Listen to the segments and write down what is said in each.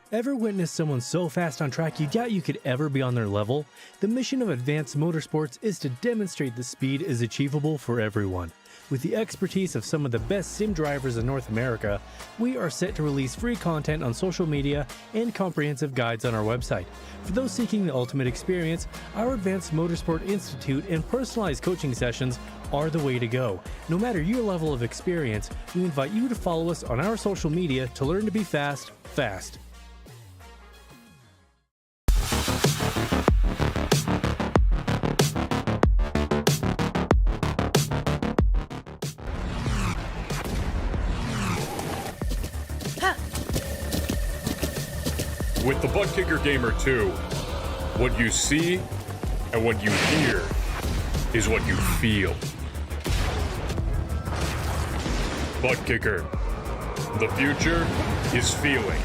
Ever witnessed someone so fast on track you doubt you could ever be on their level? The mission of Advanced Motorsports is to demonstrate the speed is achievable for everyone. With the expertise of some of the best sim drivers in North America, we are set to release free content on social media and comprehensive guides on our website. For those seeking the ultimate experience, our Advanced Motorsport Institute and personalized coaching sessions are the way to go. No matter your level of experience, we invite you to follow us on our social media to learn to be fast. With the Butt Kicker Gamer 2, what you see and what you hear is what you feel. Butt Kicker. The future is feeling.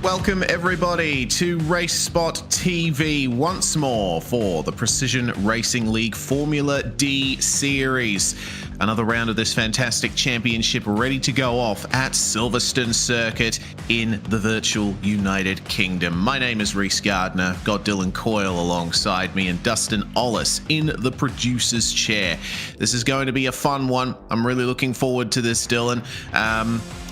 Welcome everybody to RaceSpotTV once more for the Precision Racing League Formula D Series. Another round of this fantastic championship ready to go off at Silverstone Circuit in the virtual United Kingdom. My name is Reese Gardner, got Dylan Coyle alongside me and Dustin Ollis in the producer's chair. This is going to be a fun one. I'm really looking forward to this, Dylan.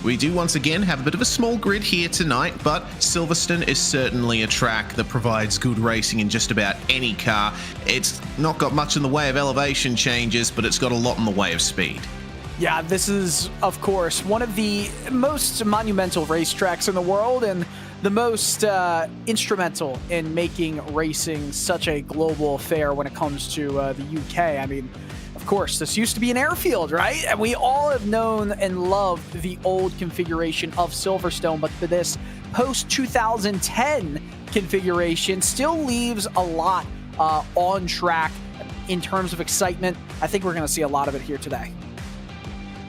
We do once again have a bit of a small grid here tonight, but Silverstone is certainly a track that provides good racing in just about any car. It's not got much in the way of elevation changes, but it's got a lot in the way of speed. Yeah, this is, of course, one of the most monumental racetracks in the world and the most instrumental in making racing such a global affair when it comes to the UK. I mean, of course, this used to be an airfield, right? And we all have known and loved the old configuration of Silverstone, but for this post-2010 configuration still leaves a lot on track in terms of excitement. I think we're going to see a lot of it here today.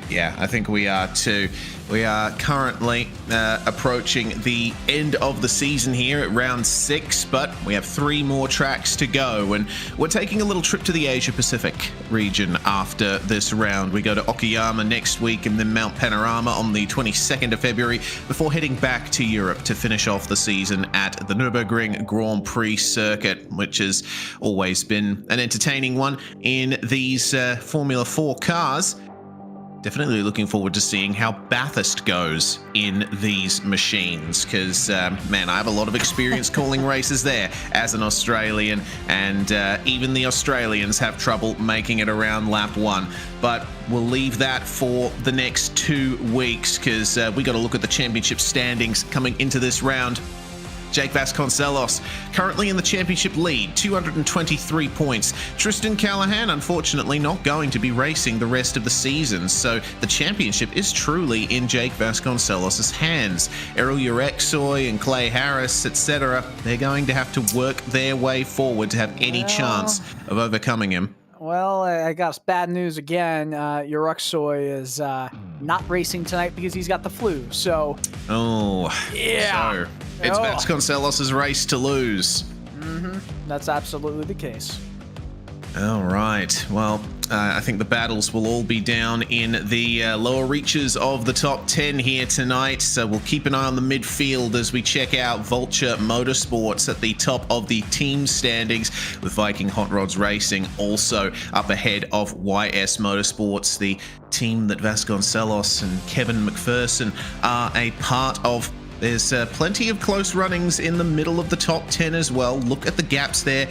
Yeah, I think we are too. We are currently approaching the end of the season here at round 6, but we have 3 more tracks to go, and we're taking a little trip to the Asia Pacific region after this round. We go to Okayama next week and then Mount Panorama on the 22nd of February before heading back to Europe to finish off the season at the Nürburgring Grand Prix circuit, which has always been an entertaining one in these Formula 4 cars. Definitely looking forward to seeing how Bathurst goes in these machines, because, man, I have a lot of experience calling races there as an Australian, and even the Australians have trouble making it around lap 1. But we'll leave that for the next 2 weeks, because we got to look at the championship standings coming into this round. Jake Vasconcelos currently in the championship lead, 223 points. Tristan Callahan, unfortunately, not going to be racing the rest of the season, so the championship is truly in Jake Vasconcelos' hands. Errol Urexoy and Clay Harris, etc., they're going to have to work their way forward to have any chance of overcoming him. Well, I got bad news again. Urexoy is not racing tonight because he's got the flu, so... Oh, yeah. So it's Vasconcelos' race to lose. That's absolutely the case. All right. Well, I think the battles will all be down in the lower reaches of the top 10 here tonight. So we'll keep an eye on the midfield as we check out Vulture Motorsports at the top of the team standings, with Viking Hot Rods Racing also up ahead of YS Motorsports, the team that Vasconcelos and Kevin McPherson are a part of. There's plenty of close runnings in the middle of the top 10 as well. Look at the gaps there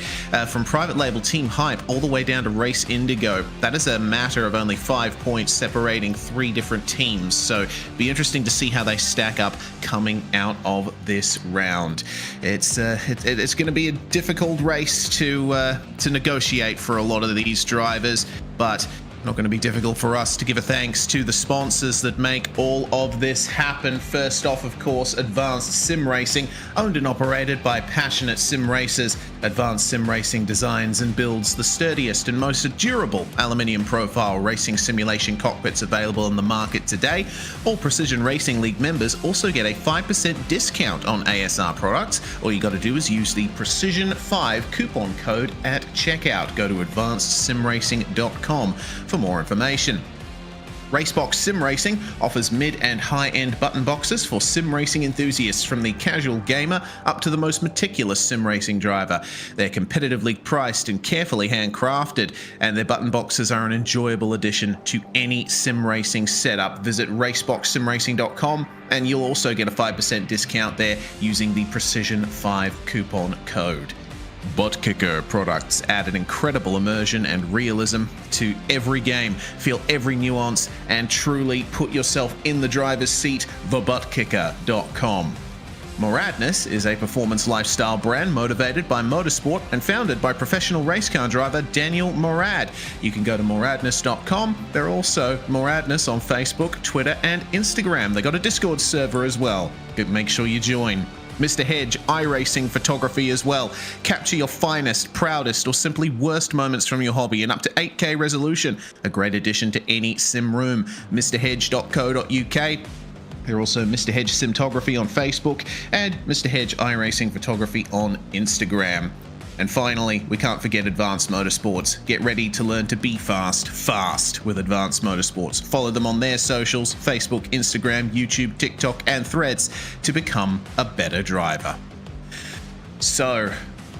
from private label Team Hype all the way down to Race Indigo. That is a matter of only 5 points separating 3 different teams. So be interesting to see how they stack up coming out of this round. It's going to be a difficult race to negotiate for a lot of these drivers, but not going to be difficult for us to give a thanks to the sponsors that make all of this happen. First off, of course, Advanced Sim Racing, owned and operated by passionate sim racers. Advanced Sim Racing designs and builds the sturdiest and most durable aluminium profile racing simulation cockpits available in the market today. All Precision Racing League members also get a 5% discount on ASR products. All you got to do is use the Precision5 coupon code at checkout. Go to advancedsimracing.com for more information. Racebox Sim Racing offers mid and high-end button boxes for sim racing enthusiasts, from the casual gamer up to the most meticulous sim racing driver. They're competitively priced and carefully handcrafted, and their button boxes are an enjoyable addition to any sim racing setup. Visit raceboxsimracing.com and you'll also get a 5% discount there using the Precision5 coupon code. Butt Kicker products add an incredible immersion and realism to every game. Feel every nuance and truly put yourself in the driver's seat. TheButtKicker.com. Moradness is a performance lifestyle brand motivated by motorsport and founded by professional race car driver Daniel Morad. You can go to moradness.com. They're also Moradness on Facebook, Twitter, and Instagram. They got a Discord server as well. Make sure you join. Mr. Hedge iRacing photography as well. Capture your finest, proudest, or simply worst moments from your hobby in up to 8K resolution. A great addition to any sim room. MrHedge.co.uk. They're also Mr. Hedge Simtography on Facebook and Mr. Hedge iRacing Photography on Instagram. And finally, we can't forget Advanced Motorsports. Get ready to learn to be fast with Advanced Motorsports. Follow them on their socials, Facebook, Instagram, YouTube, TikTok, and Threads to become a better driver. So,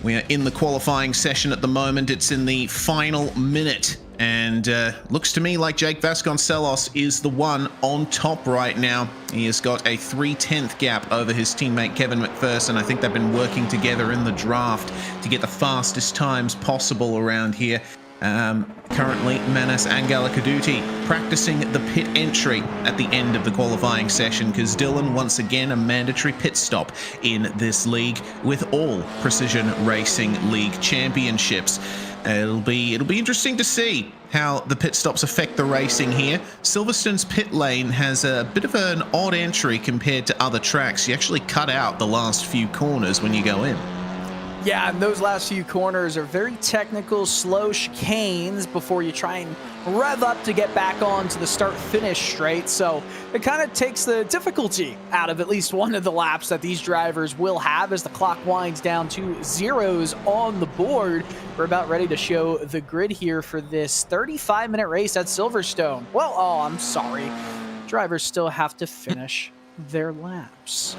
we are in the qualifying session at the moment. It's in the final minute. And looks to me like Jake Vasconcelos is the one on top right now. He has got a 3/10 gap over his teammate Kevin McPherson. I think they've been working together in the draft to get the fastest times possible around here. Currently, Manas Angalakaduti practicing the pit entry at the end of the qualifying session, because Dylan, once again, a mandatory pit stop in this league with all Precision Racing League championships. It'll be interesting to see how the pit stops affect the racing here. Silverstone's pit lane has a bit of an odd entry compared to other tracks. You actually cut out the last few corners when you go in. Yeah, and those last few corners are very technical, slow chicanes before you try and rev up to get back onto the start-finish straight. So it kind of takes the difficulty out of at least one of the laps that these drivers will have as the clock winds down to zeros on the board. We're about ready to show the grid here for this 35-minute race at Silverstone. Well, oh, I'm sorry. Drivers still have to finish their laps.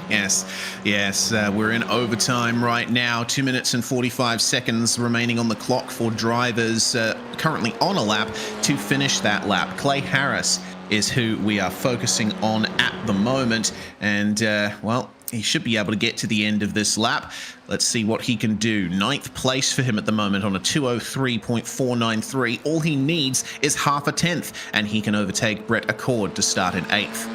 Yes, we're in overtime right now. 2 minutes and 45 seconds remaining on the clock for drivers currently on a lap to finish that lap. Clay Harris is who we are focusing on at the moment, and well, he should be able to get to the end of this lap. Let's see what he can do. 9th place for him at the moment on a 2:03.493. All he needs is half a tenth, and he can overtake Brett Accord to start in 8th.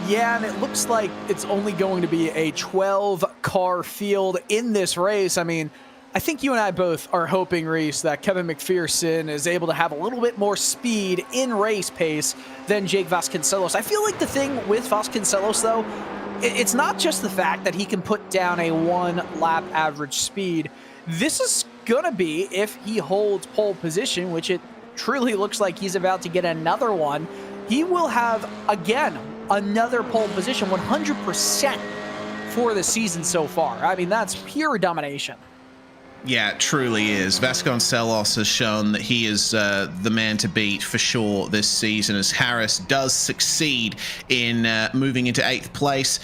Yeah, and it looks like it's only going to be a 12-car field in this race. I mean, I think you and I both are hoping, Reese, that Kevin McPherson is able to have a little bit more speed in race pace than Jake Vasconcelos. I feel like the thing with Vasconcelos, though, it's not just the fact that he can put down a 1-lap average speed. This is going to be, if he holds pole position, which it truly looks like he's about to get another one, he will have, again, another pole position, 100% for the season so far. I mean, that's pure domination. Yeah, it truly is. Vasconcelos has shown that he is the man to beat for sure this season, as Harris does succeed in moving into 8th place.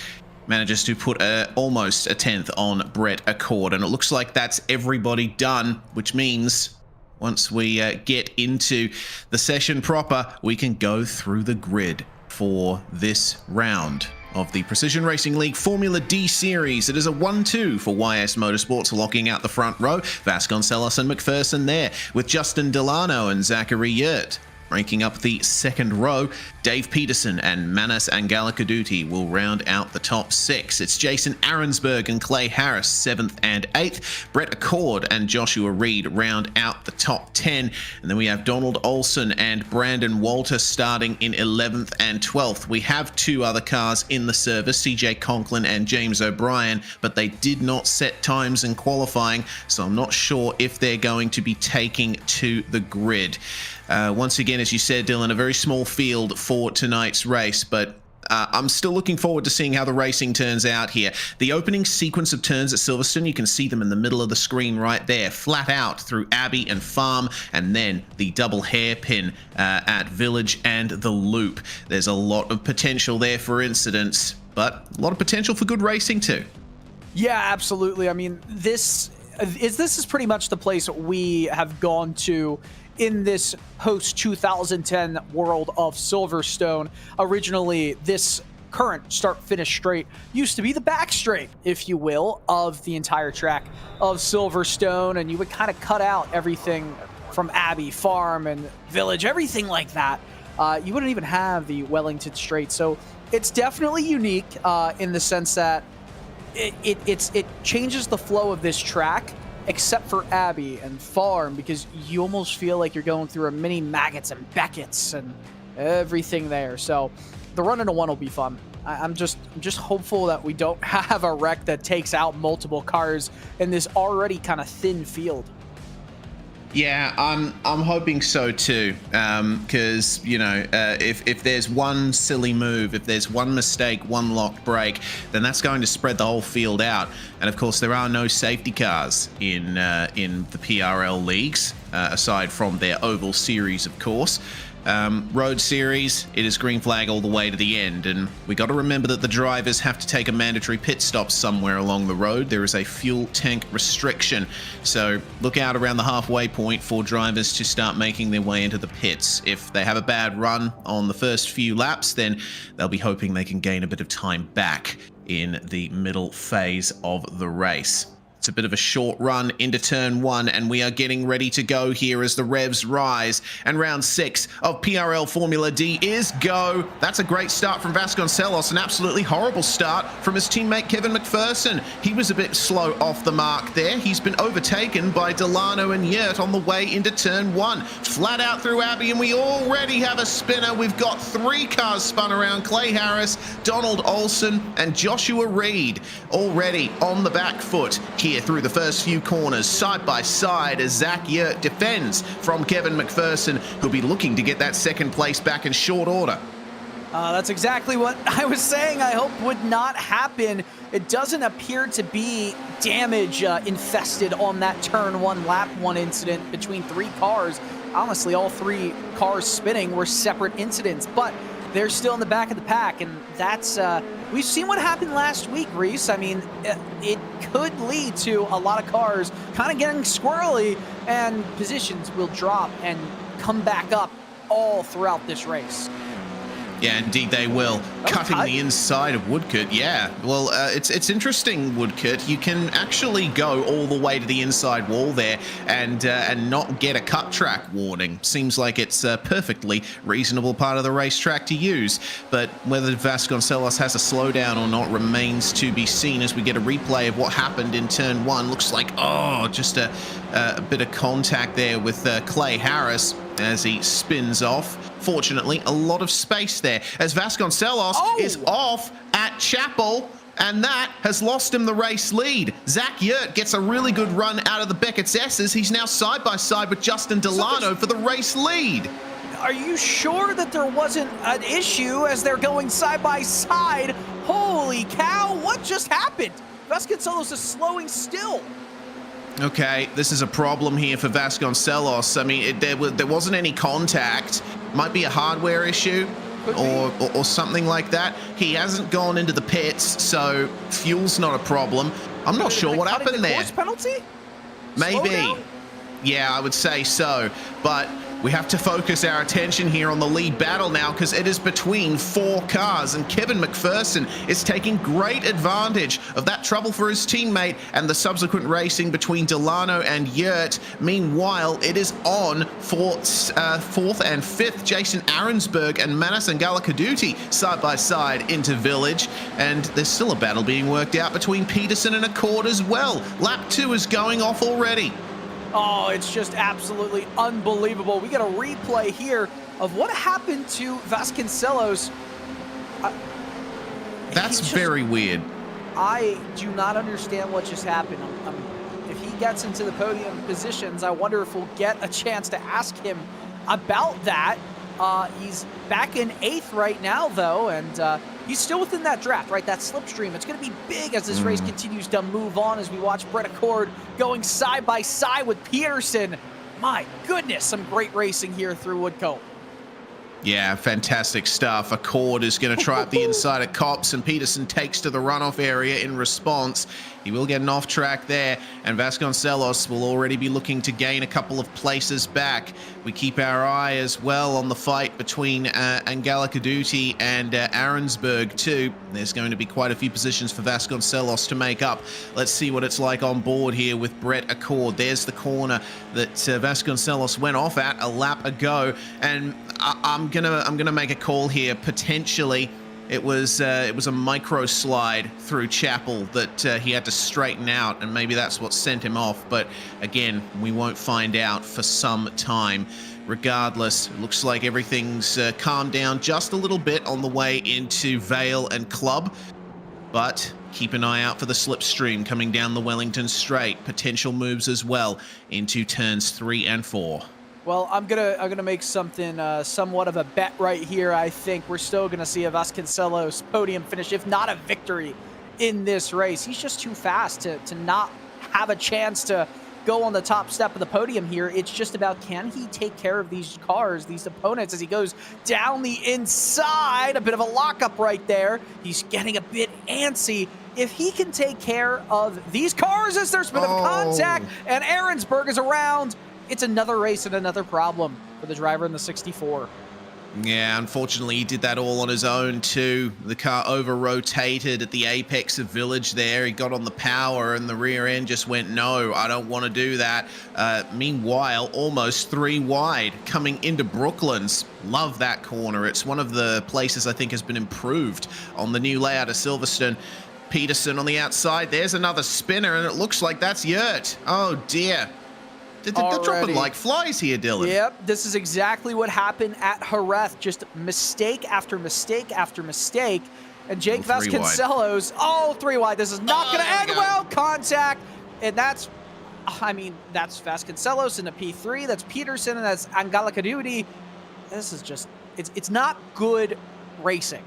Manages to put almost a 10th on Brett Accord, and it looks like that's everybody done, which means once we get into the session proper, we can go through the grid for this round of the Precision Racing League Formula D Series. It is a 1-2 for YS Motorsports, locking out the front row. Vasconcelos and McPherson there, with Justin Delano and Zachary Yurt. Ranking up the second row, Dave Peterson and Manas Angalakaduti will round out the top 6. It's Jason Arensberg and Clay Harris, 7th and 8th. Brett Accord and Joshua Reed round out the top 10. And then we have Donald Olson and Brandon Walter starting in 11th and 12th. We have 2 other cars in the service, CJ Conklin and James O'Brien, but they did not set times in qualifying, so I'm not sure if they're going to be taking to the grid. Once again, as you said, Dylan, a very small field for tonight's race, but I'm still looking forward to seeing how the racing turns out here. The opening sequence of turns at Silverstone, you can see them in the middle of the screen right there, flat out through Abbey and Farm, and then the double hairpin at Village and the Loop. There's a lot of potential there for incidents, but a lot of potential for good racing too. Yeah, absolutely. I mean, this is pretty much the place we have gone to in this post-2010 world of Silverstone. Originally, this current start-finish straight used to be the back straight, if you will, of the entire track of Silverstone, and you would kind of cut out everything from Abbey, Farm, and Village, everything like that. You wouldn't even have the Wellington straight, so it's definitely unique in the sense that it changes the flow of this track, except for Abbey and Farm, because you almost feel like you're going through a mini Maggots and Beckett's and everything there. So the run into one will be fun. I'm just hopeful that we don't have a wreck that takes out multiple cars in this already kind of thin field. Yeah, I'm hoping so too, because if there's one silly move, if there's one mistake, one locked brake, then that's going to spread the whole field out. And of course, there are no safety cars in the PRL leagues, aside from their oval series, of course. Road series, it is green flag all the way to the end, and we got to remember that the drivers have to take a mandatory pit stop somewhere along the road. There is a fuel tank restriction, so look out around the halfway point for drivers to start making their way into the pits. If they have a bad run on the first few laps, then they'll be hoping they can gain a bit of time back in the middle phase of the race. It's a bit of a short run into turn 1, and we are getting ready to go here as the revs rise. And round 6 of PRL Formula D is go. That's a great start from Vasconcelos, an absolutely horrible start from his teammate Kevin McPherson. He was a bit slow off the mark there. He's been overtaken by Delano and Yurt on the way into turn 1. Flat out through Abbey, and we already have a spinner. We've got 3 cars spun around: Clay Harris, Donald Olson, and Joshua Reed, already on the back foot here through the first few corners, side by side, as Zach Yurt defends from Kevin McPherson, who'll be looking to get that second place back in short order. That's exactly what I was saying I hope would not happen. It doesn't appear to be damage infested on that turn 1, lap 1 incident between 3 cars. Honestly, all 3 cars spinning were separate incidents, but they're still in the back of the pack, and that's we've seen what happened last week, Reese. I mean, it could lead to a lot of cars kind of getting squirrely, and positions will drop and come back up all throughout this race. Yeah, indeed they will. Cutting the inside of Woodcote. Yeah, well, it's interesting, Woodcote. You can actually go all the way to the inside wall there and not get a cut track warning. Seems like it's a perfectly reasonable part of the racetrack to use. But whether Vasconcelos has a slowdown or not remains to be seen as we get a replay of what happened in turn 1. Looks like, just a bit of contact there with Clay Harris as he spins off. Fortunately, a lot of space there as Vasconcelos is off at Chapel, and that has lost him the race lead. Zach Yurt gets a really good run out of the Beckett's S's. He's now side by side with Justin Delano for the race lead. Are you sure that there wasn't an issue as they're going side by side? Holy cow, what just happened? Vasconcelos is slowing still. Okay, this is a problem here for Vasconcelos. I mean, there wasn't any contact. Might be a hardware issue or something like that. He hasn't gone into the pits, so fuel's not a problem. I'm not sure what happened there. Course penalty? Maybe. Yeah, I would say so. But we have to focus our attention here on the lead battle now, because it is between 4 cars, and Kevin McPherson is taking great advantage of that trouble for his teammate and the subsequent racing between Delano and Yurt. Meanwhile, it is on for 4th and 5th. Jason Arensberg and Manas and Galakaduti side by side into Village, and there's still a battle being worked out between Peterson and Accord as well. Lap 2 is going off already. Oh, it's just absolutely unbelievable. We get a replay here of what happened to Vasconcelos. That's very weird. I do not understand what just happened. If he gets into the podium positions, I wonder if we'll get a chance to ask him about that. He's back in 8th right now, though, and he's still within that draft, right? That slipstream. It's going to be big as this race continues to move on, as we watch Brett Accord going side by side with Peterson. My goodness, some great racing here through Woodcote. Yeah, fantastic stuff. Accord is going to try up the inside of Copse, and Peterson takes to the runoff area in response. He will get an off track there, and Vasconcelos will already be looking to gain a couple of places back. We keep our eye as well on the fight between Galakaduti and Arensberg too. There's going to be quite a few positions for Vasconcelos to make up. Let's see what it's like on board here with Brett Accord. There's the corner that Vasconcelos went off at a lap ago, and I'm gonna make a call here. Potentially, it was a micro slide through Chapel that he had to straighten out, and maybe that's what sent him off. But again, we won't find out for some time. Regardless, it looks like everything's calmed down just a little bit on the way into Vale and Club. But keep an eye out for the slipstream coming down the Wellington Straight. Potential moves as well into turns 3 and 4. Well, I'm gonna make something somewhat of a bet right here. I think we're still gonna see a Vasconcelos podium finish, if not a victory, in this race. He's just too fast to not have a chance to go on the top step of the podium here. It's just about, can he take care of these cars, these opponents, as he goes down the inside. A bit of a lockup right there. He's getting a bit antsy. If he can take care of these cars as there's a bit of contact and Arensberg is around, it's another race and another problem for the driver in the 64. Yeah, unfortunately, he did that all on his own, too. The car over-rotated at the apex of Village there. He got on the power, and the rear end just went, no, I don't want to do that. Meanwhile, almost 3 wide coming into Brooklands. Love that corner. It's one of the places I think has been improved on the new layout of Silverstone. Peterson on the outside. There's another spinner, and it looks like that's Yurt. Oh, dear. They're dropping like flies here, Dylan. Yep, this is exactly what happened at Jerez. Just mistake after mistake after mistake. And Jake Vasconcelos, 3 wide. This is not going to end well. Contact. And that's Vasconcelos in the P3. That's Peterson, and that's Galakaduti. This is just, it's not good racing.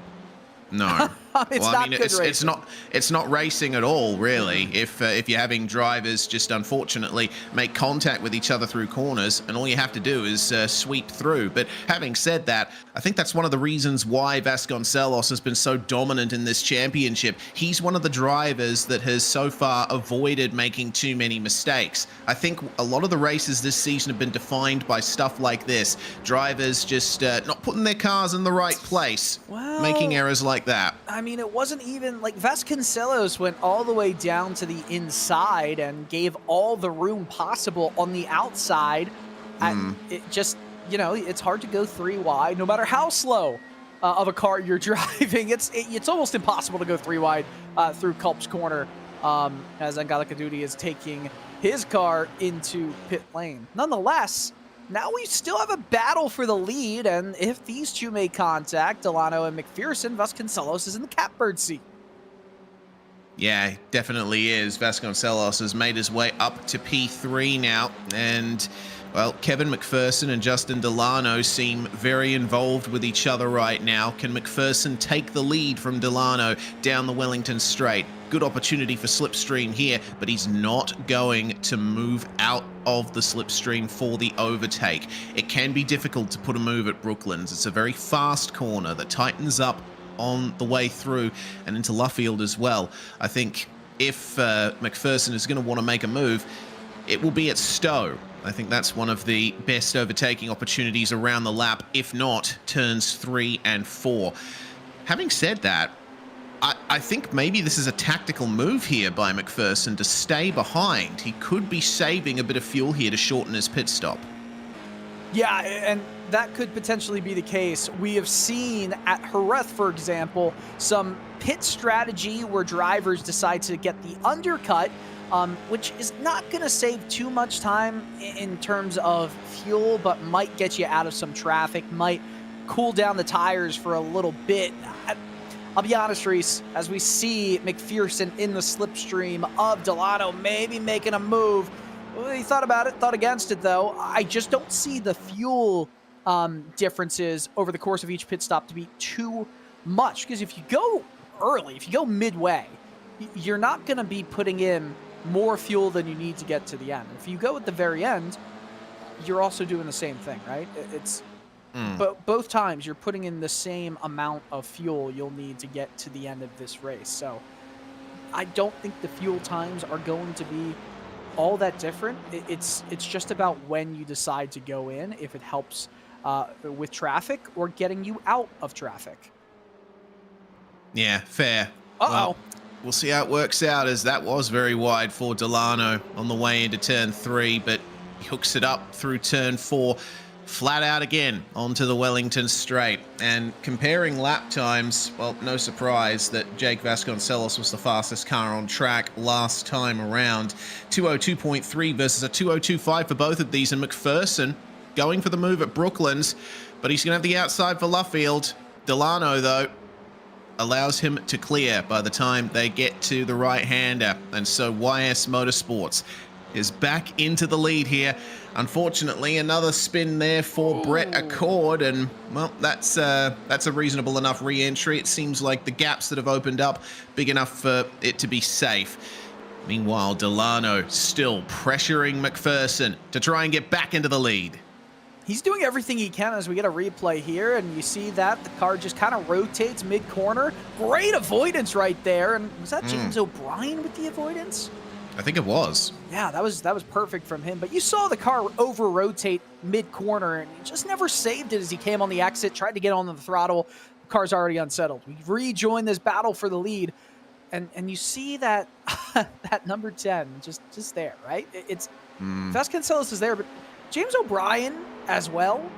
No. It's it's not racing at all, really. If you're having drivers just unfortunately make contact with each other through corners, and all you have to do is sweep through. But having said that, I think that's one of the reasons why Vasconcelos has been so dominant in this championship. He's one of the drivers that has so far avoided making too many mistakes. I think a lot of the races this season have been defined by stuff like this. Drivers just not putting their cars in the right place, making errors like that. I mean, it wasn't even like Vasconcelos went all the way down to the inside and gave all the room possible on the outside. And it just, it's hard to go 3 wide, no matter how slow of a car you're driving. It's almost impossible to go 3 wide through Culp's corner as Galakaduti is taking his car into pit lane. Nonetheless, now we still have a battle for the lead, and if these two make contact, Delano and McPherson, Vasconcelos is in the catbird seat. Yeah, definitely is. Vasconcelos has made his way up to P3 now, and, well, Kevin McPherson and Justin Delano seem very involved with each other right now. Can McPherson take the lead from Delano down the Wellington Straight? good opportunity for slipstream here, but he's not going to move out of the slipstream for the overtake. It can be difficult to put a move at Brooklands. It's a very fast corner that tightens up on the way through and into Luffield as well. I think if McPherson is going to want to make a move, it will be at Stowe. I think that's one of the best overtaking opportunities around the lap, if not turns 3 and 4. Having said that, I think maybe this is a tactical move here by McPherson to stay behind. He could be saving a bit of fuel here to shorten his pit stop. Yeah, and that could potentially be the case. We have seen at Jerez, for example, some pit strategy where drivers decide to get the undercut, which is not going to save too much time in terms of fuel, but might get you out of some traffic, might cool down the tires for a little bit. I'll be honest, Reese, as we see McPherson in the slipstream of Delano maybe making a move, he thought about it, thought against it, though. I just don't see the fuel differences over the course of each pit stop to be too much, because if you go early, if you go midway, you're not going to be putting in more fuel than you need to get to the end. If you go at the very end, you're also doing the same thing, right? It's but both times you're putting in the same amount of fuel you'll need to get to the end of this race. So I don't think the fuel times are going to be all that different. It's just about when you decide to go in, if it helps with traffic or getting you out of traffic. Yeah, fair. Well, we'll see how it works out, as that was very wide for Delano on the way into turn 3, but he hooks it up through turn 4. Flat out again onto the Wellington straight. And comparing lap times, well, no surprise that Jake Vasconcelos was the fastest car on track last time around. 202.3 versus a 202.5 for both of these, and McPherson going for the move at Brooklands, but he's going to have the outside for Luffield. Delano, though, allows him to clear by the time they get to the right-hander, and so YS Motorsports is back into the lead here. Unfortunately, another spin there for Brett Accord, and well, that's a reasonable enough re-entry. It seems like the gaps that have opened up big enough for it to be safe. Meanwhile, Delano still pressuring McPherson to try and get back into the lead. He's doing everything he can as we get a replay here, and you see that the car just kind of rotates mid-corner. Great avoidance right there, and was that James O'Brien with the avoidance? I think it was. Yeah, that was perfect from him. But you saw the car over-rotate mid-corner, and he just never saved it as he came on the exit, tried to get on the throttle. The car's already unsettled. We rejoin this battle for the lead, and you see that that number 10 just there, right? It's Vasconcelos is there, but James O'Brien as well.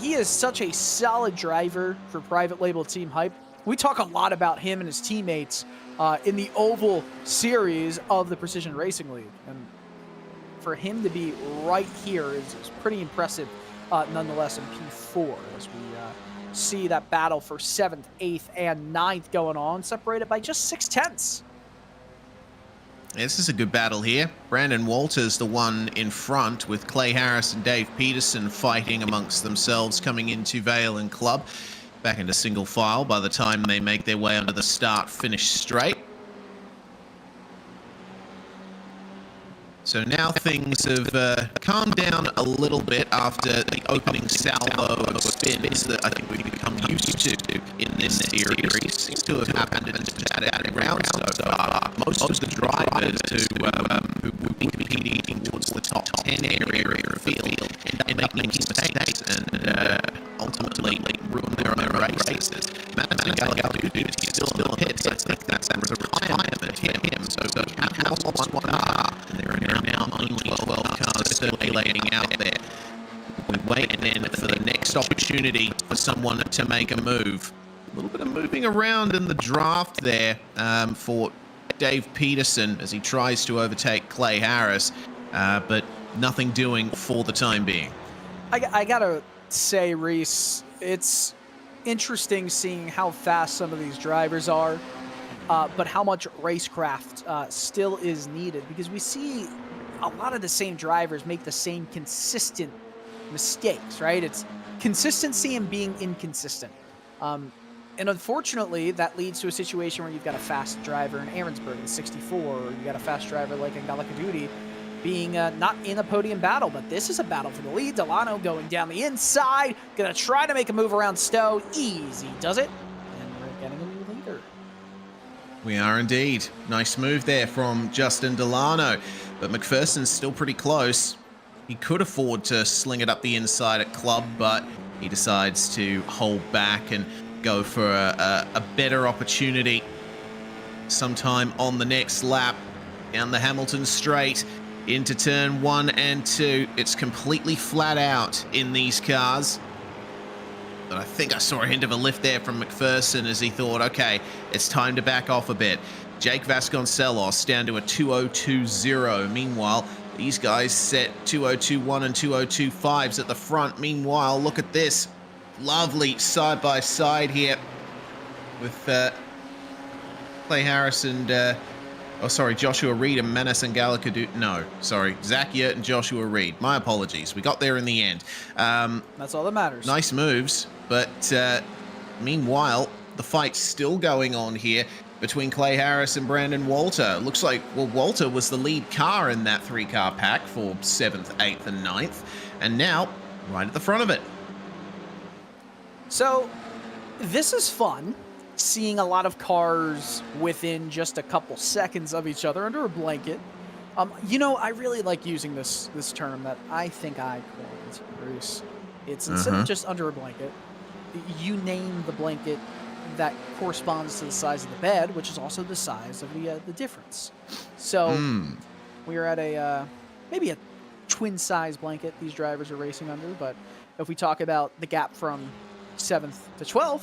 He is such a solid driver for private label Team Hype. We talk a lot about him and his teammates in the Oval Series of the Precision Racing League. And for him to be right here is pretty impressive nonetheless in P4, as we see that battle for 7th, 8th, and 9th going on, separated by just 0.6. Yeah, this is a good battle here. Brandon Walters, the one in front, with Clay Harris and Dave Peterson fighting amongst themselves coming into Vale and Club. Back into single file by the time they make their way onto the start-finish straight. So now things have calmed down a little bit after the opening salvo of spins that I think we've become used to in this series. Seems to have happened in that round so far. Most of the drivers who will be competing towards the top 10 area of the field end up making mistakes and ultimately ruin their own races. Matt Gallagher is still in the pits. I think that's a retirement for him. So how one car, and there are now only 12 cars circulating out there. We wait then for the next opportunity for someone to make a move. A little bit of moving around in the draft there for Dave Peterson as he tries to overtake Clay Harris, but nothing doing for the time being. I gotta say, Reese, it's interesting seeing how fast some of these drivers are, but how much racecraft still is needed, because we see a lot of the same drivers make the same consistent mistakes, right? It's consistency and being inconsistent. And unfortunately, that leads to a situation where you've got a fast driver in Ahrensburg in 64, or you've got a fast driver like in Galacadudi being not in a podium battle. But this is a battle for the lead. Delano going down the inside, going to try to make a move around Stowe. Easy does it. And we're getting a new leader. We are indeed. Nice move there from Justin Delano. But McPherson's still pretty close. He could afford to sling it up the inside at Club, but he decides to hold back and go for a better opportunity sometime on the next lap. Down the Hamilton straight into turn 1 and 2. It's completely flat out in these cars. But I think I saw a hint of a lift there from McPherson as he thought, okay, it's time to back off a bit. Jake Vasconcelos down to a 2020. Meanwhile, these guys set 2021 and 2025s at the front. Meanwhile, look at this. Lovely side-by-side here with Clay Harris and, Joshua Reed and Menace and Galacadu. No, sorry, Zach Yurt and Joshua Reed. My apologies. We got there in the end. That's all that matters. Nice moves, but meanwhile, the fight's still going on here between Clay Harris and Brandon Walter. Looks like, well, Walter was the lead car in that 3-car pack for 7th, 8th, and 9th, and now right at the front of it. So, this is fun, seeing a lot of cars within just a couple seconds of each other under a blanket. You know, I really like using this term that I think I coined, Bruce. It's instead of just under a blanket, you name the blanket that corresponds to the size of the bed, which is also the size of the difference. So, we are at maybe a twin-size blanket these drivers are racing under, but if we talk about the gap from 7th to 12th,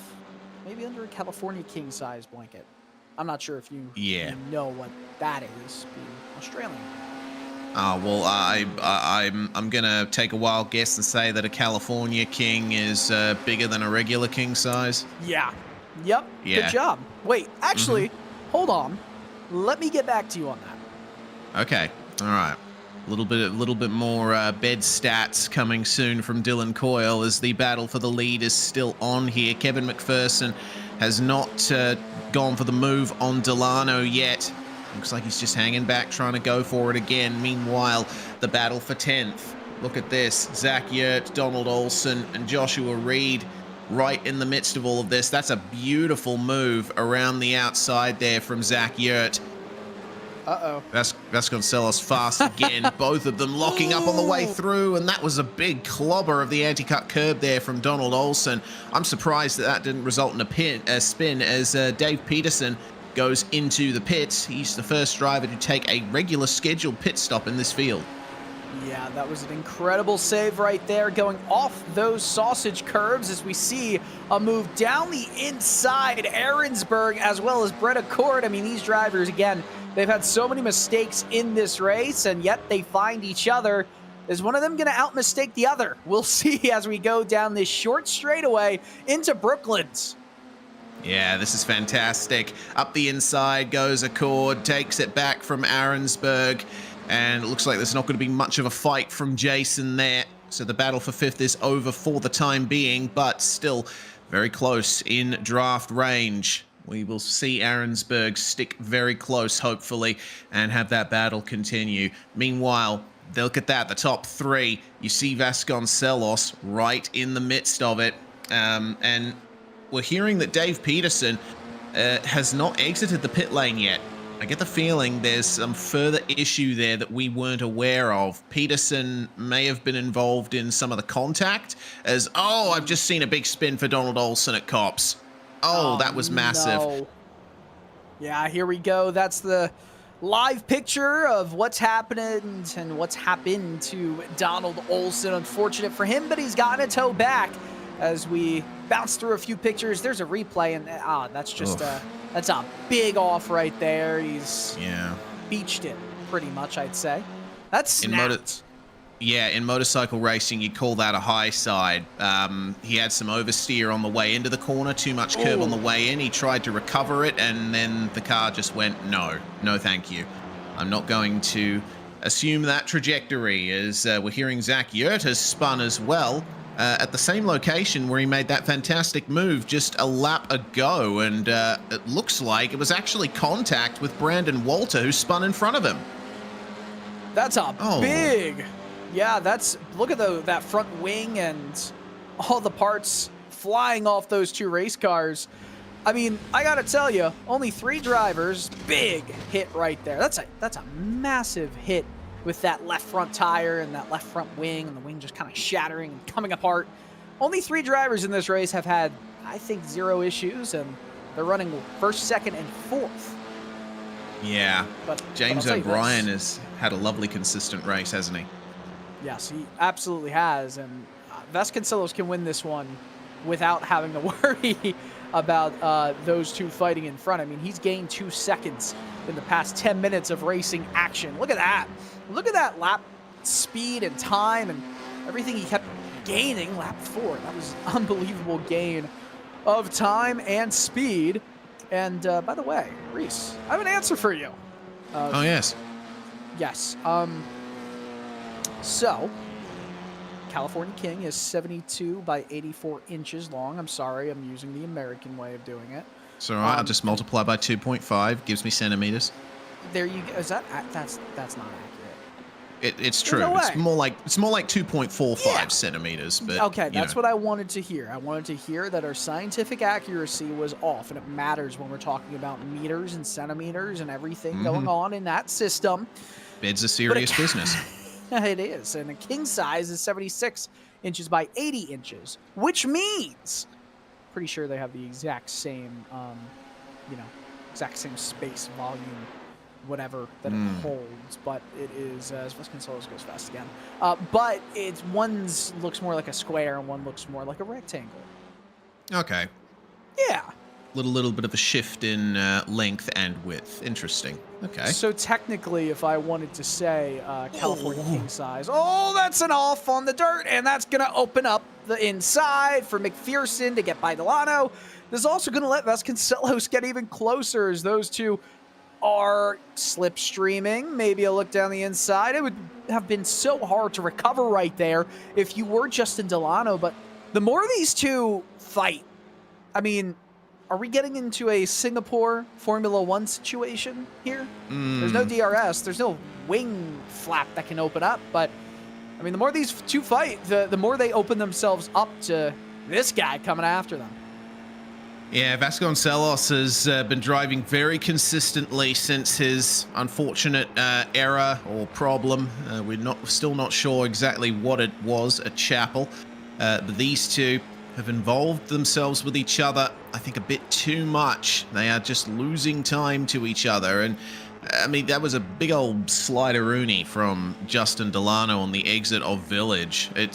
maybe under a California king-size blanket. I'm not sure if you know what that is, being Australian. Well, I'm gonna take a wild guess and say that a California king is bigger than a regular king size. Yeah. Yep. Yeah. Good job. Wait, actually, hold on. Let me get back to you on that. Okay. All right. A little bit more bed stats coming soon from Dylan Coyle as the battle for the lead is still on here. Kevin McPherson has not gone for the move on Delano yet. Looks like he's just hanging back, trying to go for it again. Meanwhile, the battle for 10th. Look at this. Zach Yurt, Donald Olson, and Joshua Reed right in the midst of all of this. That's a beautiful move around the outside there from Zach Yurt. Uh-oh. Vasconcelos fast again. Both of them locking up on the way through, and that was a big clobber of the anti-cut curb there from Donald Olson. I'm surprised that didn't result in a spin as Dave Peterson goes into the pits. He's the first driver to take a regular scheduled pit stop in this field. Yeah, that was an incredible save right there, going off those sausage curves as we see a move down the inside. Ahrensburg as well as Brett Accord. I mean, these drivers, again, they've had so many mistakes in this race, and yet they find each other. Is one of them going to out-mistake the other? We'll see as we go down this short straightaway into Brooklands. Yeah, this is fantastic. Up the inside goes Accord, takes it back from Ahrensburg, and it looks like there's not going to be much of a fight from Jason there. So the battle for 5th is over for the time being, but still very close in draft range. We will see Ahrensburg stick very close, hopefully, and have that battle continue. Meanwhile, look at that, the top 3. You see Vasconcelos right in the midst of it, and we're hearing that Dave Peterson has not exited the pit lane yet. I get the feeling there's some further issue there that we weren't aware of. Peterson may have been involved in some of the contact as, oh, I've just seen a big spin for Donald Olson at Cops. Oh, that was massive. No. Yeah, here we go. That's the live picture of what's happening and what's happened to Donald Olson. Unfortunate for him, but he's gotten a toe back. As we bounce through a few pictures, there's a replay, and that's just that's a big off right there. He's beached it pretty much, I'd say. That's snapped. In motorcycle racing, you call that a high side. He had some oversteer on the way into the corner, too much curb on the way in. He tried to recover it, and then the car just went, no thank you. I'm not going to assume that trajectory, as we're hearing Zach Yurt has spun as well. at the same location where he made that fantastic move just a lap ago, and it looks like it was actually contact with Brandon Walter, who spun in front of him. That's a big... Yeah, look at that front wing and all the parts flying off those two race cars. I mean, I gotta tell you, only 3 drivers, big hit right there. That's a massive hit with that left front tire and that left front wing, and the wing just kind of shattering and coming apart. Only 3 drivers in this race have had, I think, 0 issues, and they're running 1st, 2nd, and 4th. Yeah, but James O'Brien has had a lovely, consistent race, hasn't he? Yes, he absolutely has, and Vasconcelos can win this one without having to worry about those two fighting in front. I mean, he's gained 2 seconds in the past 10 minutes of racing action. Look at that. Look at that lap speed and time and everything he kept gaining lap 4. That was an unbelievable gain of time and speed. And by the way, Reese, I have an answer for you. Oh, yes. Yes. So, California King is 72 by 84 inches long. I'm sorry, I'm using the American way of doing it. It's all right. I'll just multiply by 2.5. Gives me centimeters. There you go. Is that that's not accurate? It's true. No way. It's more like 2.45 centimeters. But okay, that's what I wanted to hear. I wanted to hear that our scientific accuracy was off, and it matters when we're talking about meters and centimeters and everything going on in that system. Bed's a serious business. It is, and a king size is 76 inches by 80 inches, which means, pretty sure they have the exact same, exact same space, volume, whatever that it holds, but it is, as Vasconcelos goes fast again, but one's looks more like a square and one looks more like a rectangle. Okay. Yeah. Little bit of a shift in length and width. Interesting. Okay. So technically, if I wanted to say California king size, that's an off on the dirt, and that's going to open up the inside for McPherson to get by Delano. This is also going to let Vasconcelos get even closer as those two are slipstreaming. Maybe a look down the inside. It would have been so hard to recover right there if you were Justin Delano, but the more these two fight, I mean, are we getting into a Singapore Formula One situation here? There's no DRS. There's no wing flap that can open up. But, I mean, the more these two fight, the more they open themselves up to this guy coming after them. Yeah, Vasconcelos has been driving very consistently since his unfortunate error or problem. We're still not sure exactly what it was at Chapel. But these two have involved themselves with each other, I think, a bit too much. They are just losing time to each other. And, I mean, that was a big old slideroonie from Justin Delano on the exit of Village. It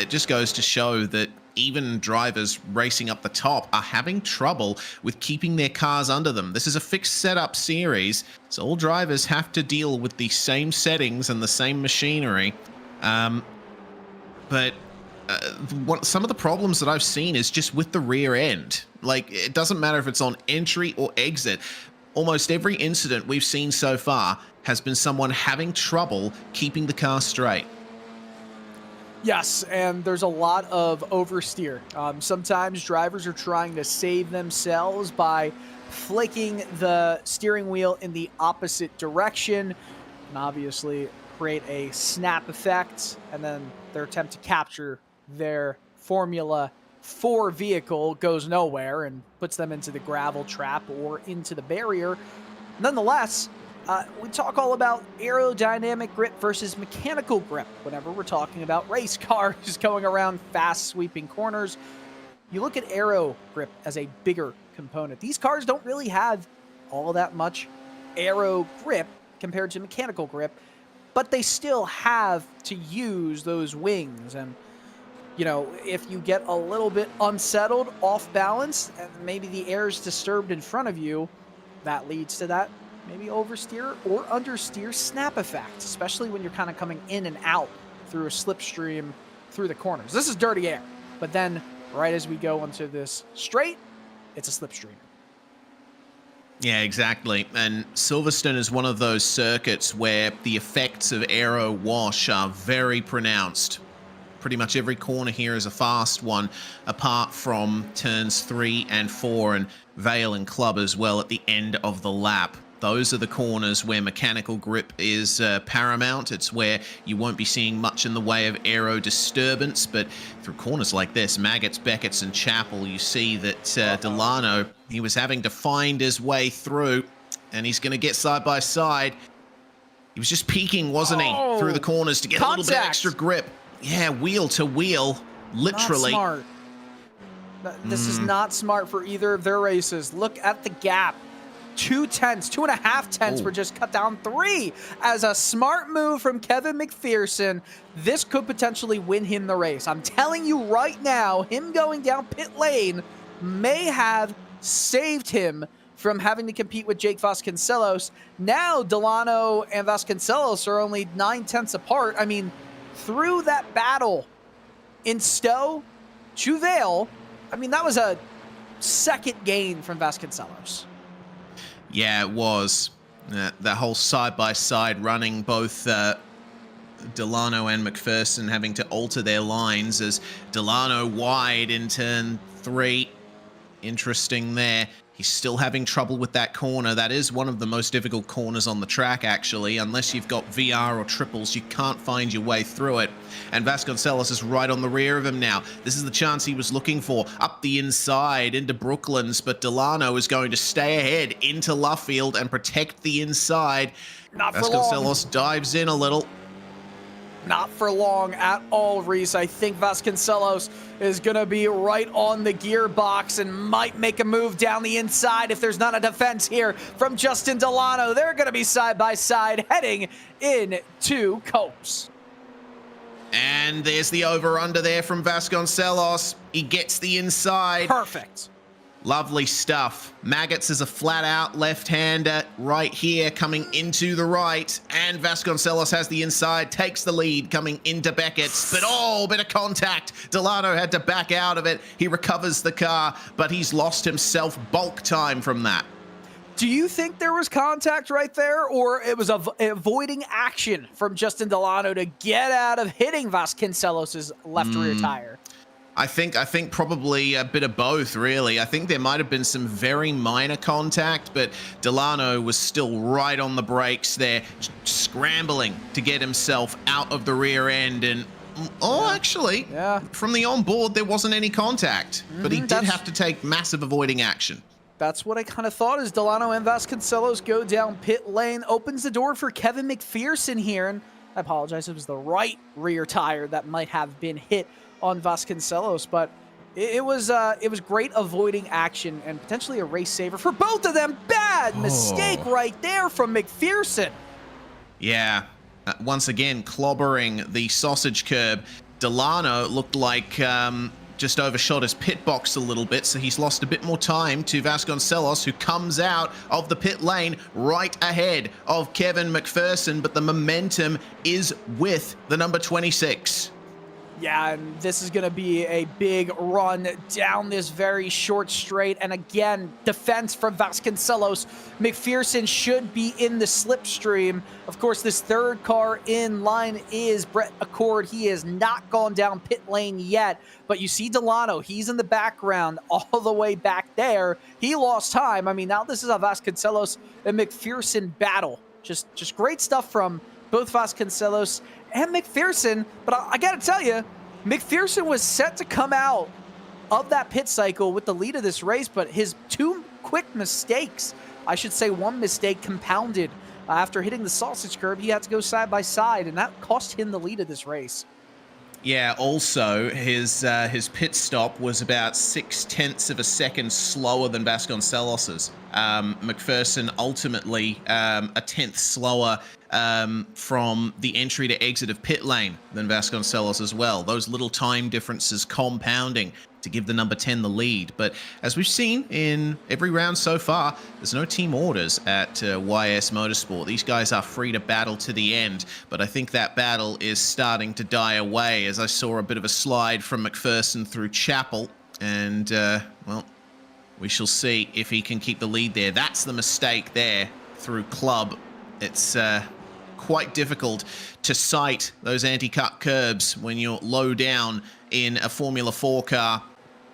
just goes to show that even drivers racing up the top are having trouble with keeping their cars under them. This is a fixed setup series, so all drivers have to deal with the same settings and the same machinery. But some of the problems that I've seen is just with the rear end. Like, it doesn't matter if it's on entry or exit. Almost every incident we've seen so far has been someone having trouble keeping the car straight. Yes, and there's a lot of oversteer. Sometimes drivers are trying to save themselves by flicking the steering wheel in the opposite direction and obviously create a snap effect, and then their attempt to capture their Formula 4 vehicle goes nowhere and puts them into the gravel trap or into the barrier. Nonetheless, we talk all about aerodynamic grip versus mechanical grip whenever we're talking about race cars going around fast sweeping corners. You look at aero grip as a bigger component. These cars don't really have all that much aero grip compared to mechanical grip, but they still have to use those wings. And, you know, if you get a little bit unsettled, off balance, and maybe the air is disturbed in front of you, that leads to that maybe oversteer or understeer snap effect, especially when you're kind of coming in and out through a slipstream through the corners. This is dirty air, but then right as we go into this straight, it's a slipstream. Yeah, exactly. And Silverstone is one of those circuits where the effects of aero wash are very pronounced. Pretty much every corner here is a fast one, apart from turns 3 and 4, and Vale and Club as well at the end of the lap. Those are the corners where mechanical grip is paramount. It's where you won't be seeing much in the way of aero disturbance, but through corners like this, Maggots, Beckett's, and Chapel, you see that Delano, he was having to find his way through, and he's going to get side by side. He was just peeking, wasn't he, through the corners to get a little bit of extra grip. Yeah, wheel to wheel, literally. Not smart. This is not smart for either of their races. Look at the gap. 2.5 tenths were just cut down 3. As a smart move from Kevin McPherson, this could potentially win him the race. I'm telling you right now, him going down pit lane may have saved him from having to compete with Jake Vasconcelos. Now Delano and Vasconcelos are only 9 tenths apart. I mean, through that battle in Stowe to Vale, I mean, that was a second gain from Vasconcelos. Yeah, it was. That whole side-by-side running, both Delano and McPherson having to alter their lines as Delano wide in turn 3. Interesting there. He's still having trouble with that corner. That is one of the most difficult corners on the track, actually. Unless you've got VR or triples, you can't find your way through it. And Vasconcelos is right on the rear of him now. This is the chance he was looking for. Up the inside into Brooklands, but Delano is going to stay ahead into Luffield and protect the inside. Not for long. Vasconcelos dives in a little. Not for long at all, Reese. I think Vasconcelos is going to be right on the gearbox and might make a move down the inside if there's not a defense here from Justin Delano. They're going to be side by side heading into Copes. And there's the over-under there from Vasconcelos. He gets the inside. Perfect. Lovely stuff. Maggots is a flat-out left-hander right here coming into the right. And Vasconcelos has the inside, takes the lead coming into Beckett's. But bit of contact. Delano had to back out of it. He recovers the car, but he's lost himself bulk time from that. Do you think there was contact right there, or it was avoiding action from Justin Delano to get out of hitting Vasconcelos' left rear tire? I think probably a bit of both, really. I think there might have been some very minor contact, but Delano was still right on the brakes there, scrambling to get himself out of the rear end. And, actually, from the onboard, there wasn't any contact, but he did have to take massive avoiding action. That's what I kind of thought as Delano and Vasconcelos go down pit lane, opens the door for Kevin McPherson here. And I apologize, it was the right rear tire that might have been hit on Vasconcelos, but it was great avoiding action and potentially a race saver for both of them. Bad mistake right there from McPherson. Yeah, once again clobbering the sausage curb. Delano looked like just overshot his pit box a little bit, so he's lost a bit more time to Vasconcelos, who comes out of the pit lane right ahead of Kevin McPherson, but the momentum is with the number 26. Yeah, and this is going to be a big run down this very short straight. And again, defense from Vasconcelos. McPherson should be in the slipstream. Of course, this third car in line is Brett Accord. He has not gone down pit lane yet. But you see Delano, he's in the background all the way back there. He lost time. I mean, now this is a Vasconcelos and McPherson battle. Just great stuff from both Vasconcelos and McPherson, but I got to tell you, McPherson was set to come out of that pit cycle with the lead of this race, but his 2 quick mistakes, I should say 1 mistake compounded after hitting the sausage curb. He had to go side by side, and that cost him the lead of this race. Yeah, also, his pit stop was about 0.6 of a second slower than Vasconcelos's. McPherson ultimately a 10th slower from the entry to exit of pit lane than Vasconcelos as well. Those little time differences compounding to give the number 10 the lead. But as we've seen in every round so far, there's no team orders at YS Motorsport. These guys are free to battle to the end, but I think that battle is starting to die away as I saw a bit of a slide from McPherson through Chapel, and well, we shall see if he can keep the lead there. That's the mistake there through Club. It's quite difficult to sight those anti-cut curbs when you're low down in a Formula 4 car.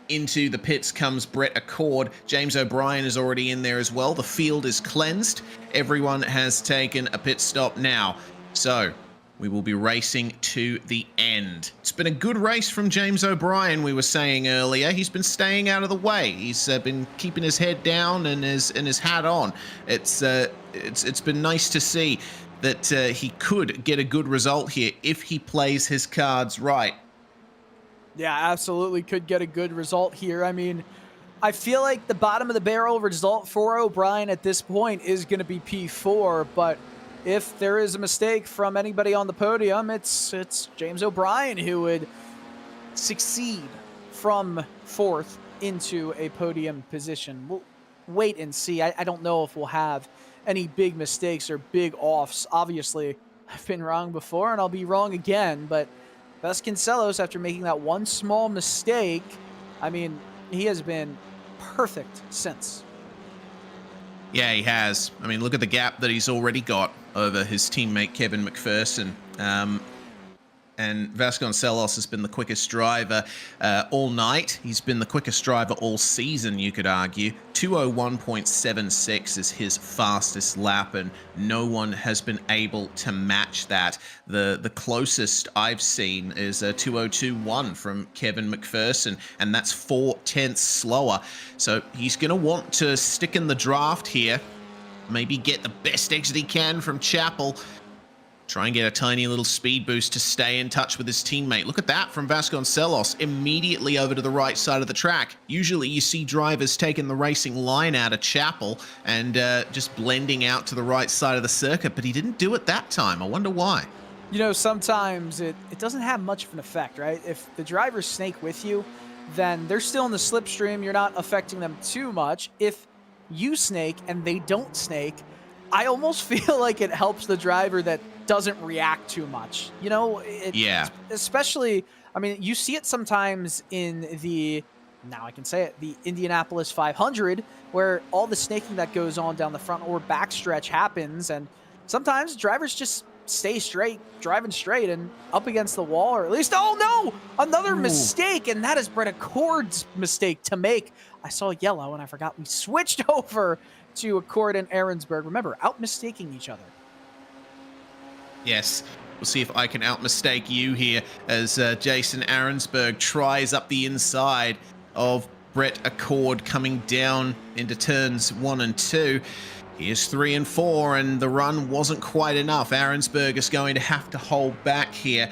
Into the pits comes Brett Accord. James O'Brien is already in there as well. The field is cleansed. Everyone has taken a pit stop now. So we will be racing to the end. It's been a good race from James O'Brien, we were saying earlier. He's been staying out of the way. He's been keeping his head down and his hat on. It's been nice to see that he could get a good result here if he plays his cards right. Yeah, absolutely could get a good result here. I mean, I feel like the bottom of the barrel result for O'Brien at this point is going to be P4, but if there is a mistake from anybody on the podium, it's James O'Brien who would succeed from 4th into a podium position. We'll wait and see. I don't know if we'll have any big mistakes or big offs. Obviously, I've been wrong before and I'll be wrong again, but Vasconcelos, after making that one small mistake, I mean, he has been perfect since. Yeah, he has. I mean, look at the gap that he's already got over his teammate Kevin McPherson. And Vasconcelos has been the quickest driver all night. He's been the quickest driver all season, you could argue. 201.76 is his fastest lap, and no one has been able to match that. The closest I've seen is a 202.1 from Kevin McPherson, and that's 0.4 slower. So he's going to want to stick in the draft here, maybe get the best exit he can from Chapel. Try and get a tiny little speed boost to stay in touch with his teammate. Look at that from Vasconcelos, immediately over to the right side of the track. Usually you see drivers taking the racing line out of Chapel and just blending out to the right side of the circuit, but he didn't do it that time. I wonder why. You know, sometimes it doesn't have much of an effect, right? If the drivers snake with you, then they're still in the slipstream. You're not affecting them too much. If you snake and they don't snake, I almost feel like it helps the driver that doesn't react too much. You know, yeah. Especially, I mean, you see it sometimes in the, now I can say it, the Indianapolis 500, where all the snaking that goes on down the front or back stretch happens, and sometimes drivers just stay straight, driving straight and up against the wall, or at least, oh no, another mistake, and that is Brett Accord's mistake to make. I saw yellow and I forgot we switched over to Accord and Ahrensberg. Remember, out mistaking each other. Yes, we'll see if I can out-mistake you here as Jason Ahrensberg tries up the inside of Brett Accord coming down into turns 1 and 2. Here's 3 and 4, and the run wasn't quite enough. Ahrensberg is going to have to hold back here.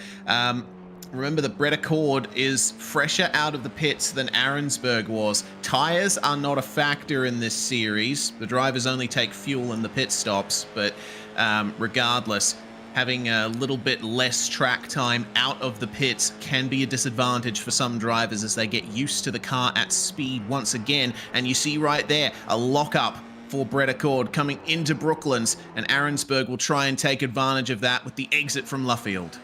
Remember that Brett Accord is fresher out of the pits than Ahrensberg was. Tires are not a factor in this series. The drivers only take fuel in the pit stops, but regardless, having a little bit less track time out of the pits can be a disadvantage for some drivers as they get used to the car at speed once again. And you see right there, a lockup for Brett Accord coming into Brooklands, and Ahrensberg will try and take advantage of that with the exit from Luffield.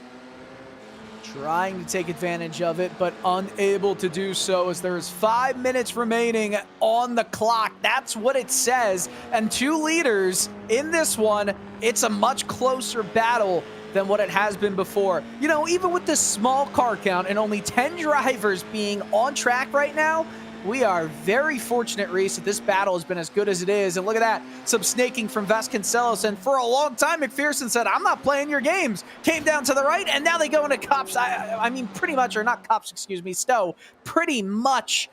Trying to take advantage of it, but unable to do so as there's 5 minutes remaining on the clock. That's what it says. And 2 leaders in this one. It's a much closer battle than what it has been before. You know, even with this small car count and only 10 drivers being on track right now, we are very fortunate, Reese, that this battle has been as good as it is. And look at that, some snaking from Vasconcelos. And for a long time, McPherson said, I'm not playing your games. Came down to the right, and now they go into Cops. I mean, pretty much, or not Cops, excuse me, Stowe. Pretty much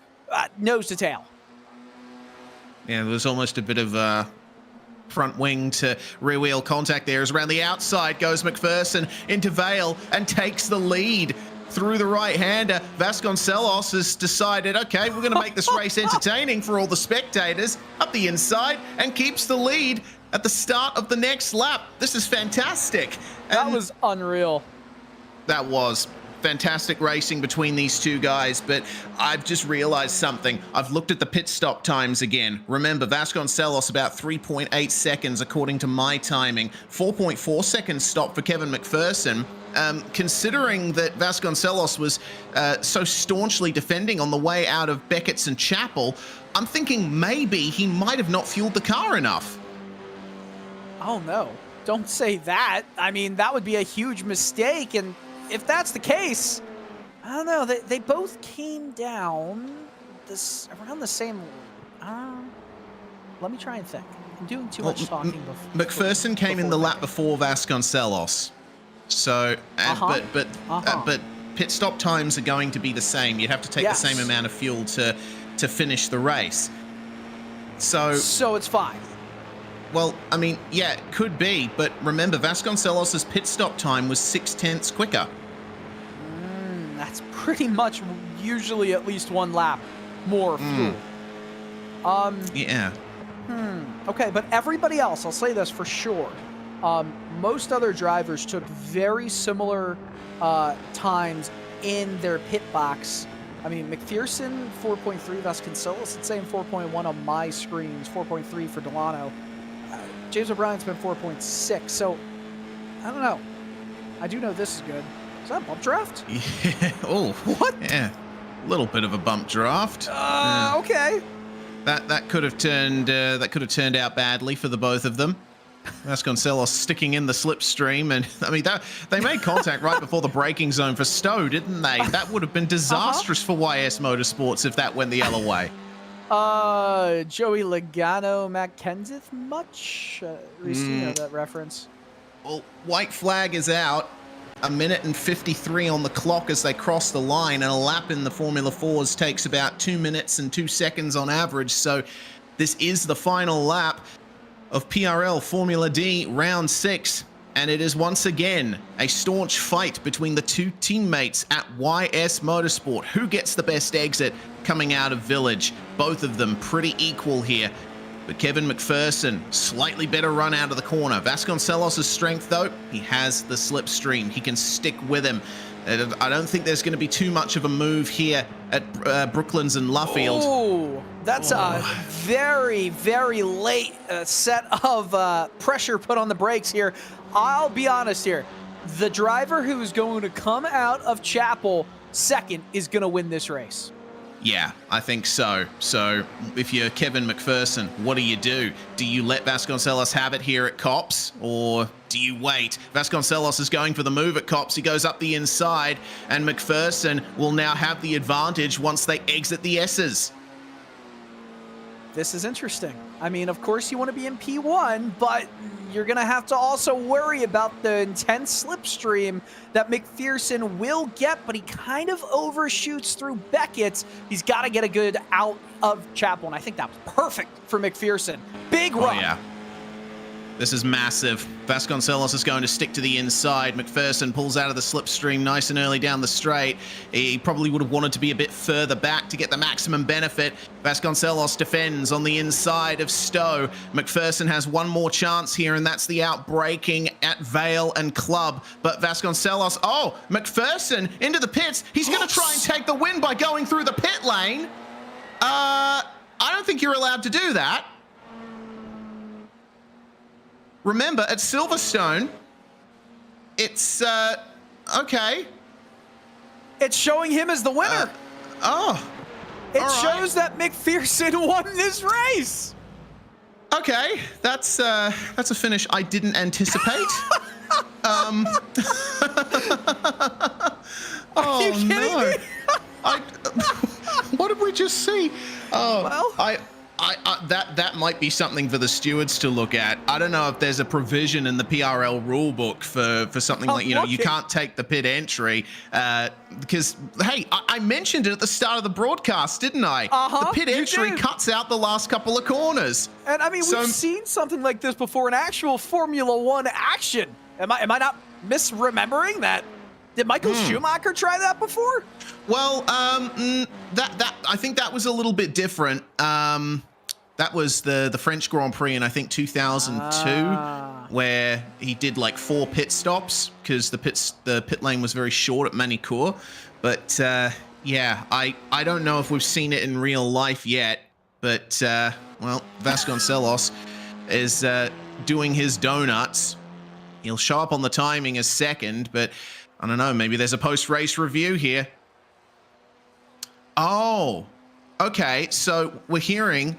nose to tail. Yeah, there was almost a bit of front wing to rear wheel contact there. As around the outside goes McPherson into Vale and takes the lead. Through the right-hander, Vasconcelos has decided, okay, we're going to make this race entertaining for all the spectators, up the inside, and keeps the lead at the start of the next lap. This is fantastic. That was unreal. That was fantastic racing between these two guys, but I've just realized something. I've looked at the pit stop times again. Remember, Vasconcelos about 3.8 seconds according to my timing, 4.4 seconds stop for Kevin McPherson. Considering that Vasconcelos was so staunchly defending on the way out of Beckett's and Chapel, I'm thinking maybe he might have not fueled the car enough. Oh no. don't say that. I mean, that would be a huge mistake. And if that's the case, I don't know. They both came down around the same. Let me try and think. I'm doing too much talking before. McPherson came in the lap before Vasconcelos. So, but pit stop times are going to be the same. You'd have to take the same amount of fuel to finish the race. So it's fine. Well, I mean, yeah, it could be, but remember, Vasconcelos' pit stop time was 0.6 quicker. That's pretty much usually at least 1 lap more fuel. Yeah. Okay, but everybody else, I'll say this for sure. Most other drivers took very similar times in their pit box. I mean, McPherson, 4.3, Vasconcelos, it's saying 4.1 on my screens, 4.3 for Delano. James O'Brien's been 4.6, so I don't know. I do know this is good. Is that a bump draft? Yeah. Oh, what? Yeah, a little bit of a bump draft. Okay. That could have turned out badly for the both of them. Vasconcelos sticking in the slipstream, and I mean they made contact right before the braking zone for Stowe, didn't they? That would have been disastrous for YS Motorsports if that went the other way. Joey Logano, Matt Kenseth, much? Reese, you know that reference? Well, white flag is out. 1:53 on the clock as they cross the line, and a lap in the Formula 4s takes about 2 minutes and 2 seconds on average. So this is the final lap of PRL Formula D round 6, and it is once again a staunch fight between the two teammates at YS Motorsport. Who gets the best exit coming out of Village? Both of them pretty equal here. But Kevin McPherson, slightly better run out of the corner. Vasconcelos' strength, though, he has the slipstream. He can stick with him. I don't think there's going to be too much of a move here at Brooklands and Luffield. Oh, that's a very, very late set of pressure put on the brakes here. I'll be honest here. The driver who's going to come out of Chapel second is going to win this race. Yeah, I think so. So if you're Kevin McPherson, what do? Do you let Vasconcelos have it here at Copse, or do you wait? Vasconcelos is going for the move at Copse. He goes up the inside, and McPherson will now have the advantage once they exit the S's. This is interesting. I mean, of course you want to be in P1, but you're going to have to also worry about the intense slipstream that McPherson will get, but he kind of overshoots through Beckett. He's got to get a good out of Chapel, and I think that was perfect for McPherson. Big run. Oh, yeah. This is massive. Vasconcelos is going to stick to the inside. McPherson pulls out of the slipstream nice and early down the straight. He probably would have wanted to be a bit further back to get the maximum benefit. Vasconcelos defends on the inside of Stowe. McPherson has one more chance here, and that's the outbraking at Vale and Club. But Vasconcelos, McPherson into the pits. He's going to try and take the win by going through the pit lane. I don't think you're allowed to do that. Remember, at Silverstone, it's, okay. It's showing him as the winner. It shows that McPherson won this race. Okay, that's a finish I didn't anticipate. Are you kidding me? What did we just see? Well, that might be something for the stewards to look at. I don't know if there's a provision in the PRL rulebook for something like, you can't take the pit entry because, hey, I mentioned it at the start of the broadcast, didn't I? The pit entry cuts out the last couple of corners. And I mean, we've seen something like this before in actual Formula One action. Am I not misremembering that? Did Michael Schumacher try that before? Well, that I think that was a little bit different. That was the French Grand Prix in, I think, 2002, where he did like 4 pit stops because the pit lane was very short at Manicourt. But yeah, I don't know if we've seen it in real life yet. But well, Vasconcelos is doing his donuts. He'll show up on the timing as second, but I don't know. Maybe there's a post-race review here. Oh, okay. So we're hearing